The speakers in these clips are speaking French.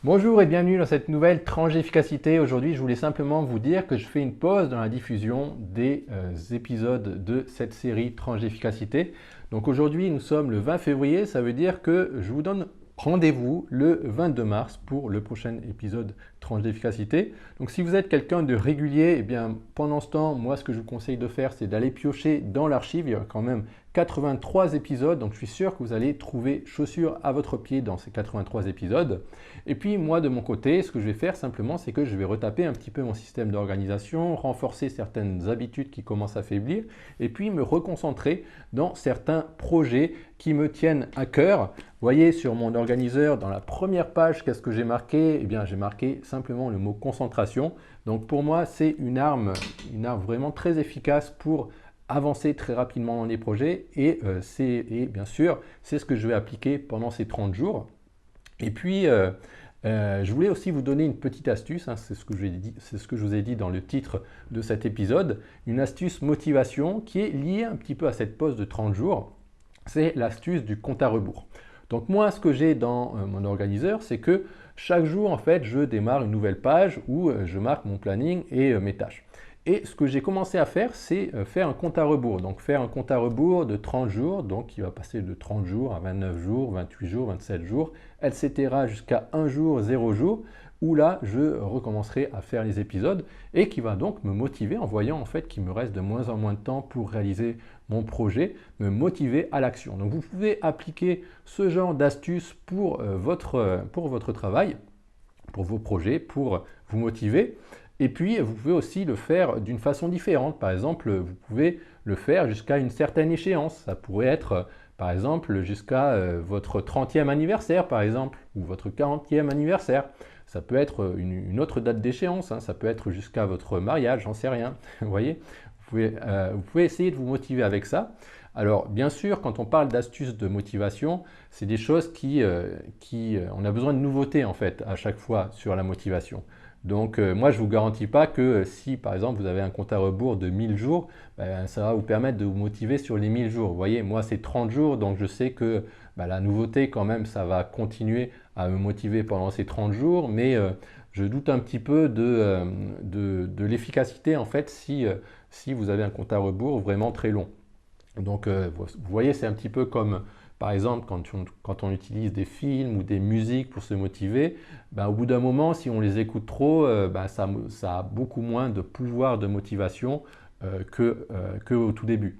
Bonjour et bienvenue dans cette nouvelle tranche d'efficacité. Aujourd'hui, je voulais simplement vous dire que je fais une pause dans la diffusion des épisodes de cette série tranche d'efficacité. Donc aujourd'hui, nous sommes le 20 février, ça veut dire que je vous donne rendez-vous le 22 mars pour le prochain épisode tranche d'efficacité. Donc si vous êtes quelqu'un de régulier, eh bien pendant ce temps, moi ce que je vous conseille de faire, c'est d'aller piocher dans l'archive. Il y a quand même 83 épisodes, donc je suis sûr que vous allez trouver chaussures à votre pied dans ces 83 épisodes. Et puis moi de mon côté, ce que je vais faire simplement, c'est que je vais retaper un petit peu mon système d'organisation, renforcer certaines habitudes qui commencent à faiblir, et puis me reconcentrer dans certains projets qui me tiennent à cœur. Vous voyez sur mon organiseur, dans la première page, qu'est-ce que j'ai marqué? Eh bien j'ai marqué simplement le mot concentration. Donc pour moi, c'est une arme vraiment très efficace pour avancer très rapidement dans les projets et bien sûr, c'est ce que je vais appliquer pendant ces 30 jours. Et puis, je voulais aussi vous donner une petite astuce, hein, c'est ce que je vous ai dit dans le titre de cet épisode, une astuce motivation qui est liée un petit peu à cette pause de 30 jours, c'est l'astuce du compte à rebours. Donc moi, ce que j'ai dans mon organiseur, c'est que chaque jour, en fait, je démarre une nouvelle page où je marque mon planning et mes tâches. Et ce que j'ai commencé à faire, c'est faire un compte à rebours. Donc faire un compte à rebours de 30 jours, donc qui va passer de 30 jours à 29 jours, 28 jours, 27 jours, etc. jusqu'à 1 jour, 0 jour, où là, je recommencerai à faire les épisodes et qui va donc me motiver en voyant en fait qu'il me reste de moins en moins de temps pour réaliser mon projet, me motiver à l'action. Donc vous pouvez appliquer ce genre d'astuces pour votre travail, pour vos projets, pour vous motiver. Et puis, vous pouvez aussi le faire d'une façon différente. Par exemple, vous pouvez le faire jusqu'à une certaine échéance. Ça pourrait être, par exemple, jusqu'à votre 30e anniversaire, par exemple, ou votre 40e anniversaire. Ça peut être une autre date d'échéance, hein. Ça peut être jusqu'à votre mariage, j'en sais rien. Vous voyez, vous pouvez essayer de vous motiver avec ça. Alors, bien sûr, quand on parle d'astuces de motivation, c'est des choses on a besoin de nouveautés en fait à chaque fois sur la motivation. Donc, moi, je ne vous garantis pas que si, par exemple, vous avez un compte à rebours de 1000 jours, ben, ça va vous permettre de vous motiver sur les 1000 jours. Vous voyez, moi, c'est 30 jours, donc je sais que ben, la nouveauté, quand même, ça va continuer à me motiver pendant ces 30 jours, mais je doute un petit peu de l'efficacité, en fait, si vous avez un compte à rebours vraiment très long. Donc, vous voyez, c'est un petit peu comme, par exemple, quand on utilise des films ou des musiques pour se motiver, ben, au bout d'un moment, si on les écoute trop, ben, ça a beaucoup moins de pouvoir de motivation qu'au tout début.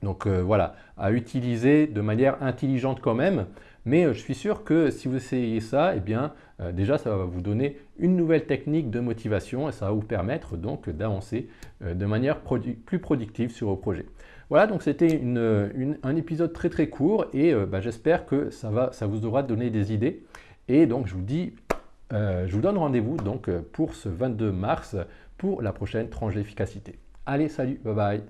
Donc voilà, à utiliser de manière intelligente quand même, mais je suis sûr que si vous essayez ça, eh bien déjà ça va vous donner une nouvelle technique de motivation et ça va vous permettre donc d'avancer de manière plus productive sur vos projets. Voilà, donc c'était un épisode très très court et bah, j'espère que ça vous aura donné des idées. Et donc je vous donne rendez-vous donc pour ce 22 mars pour la prochaine tranche d'efficacité. Allez, salut, bye bye.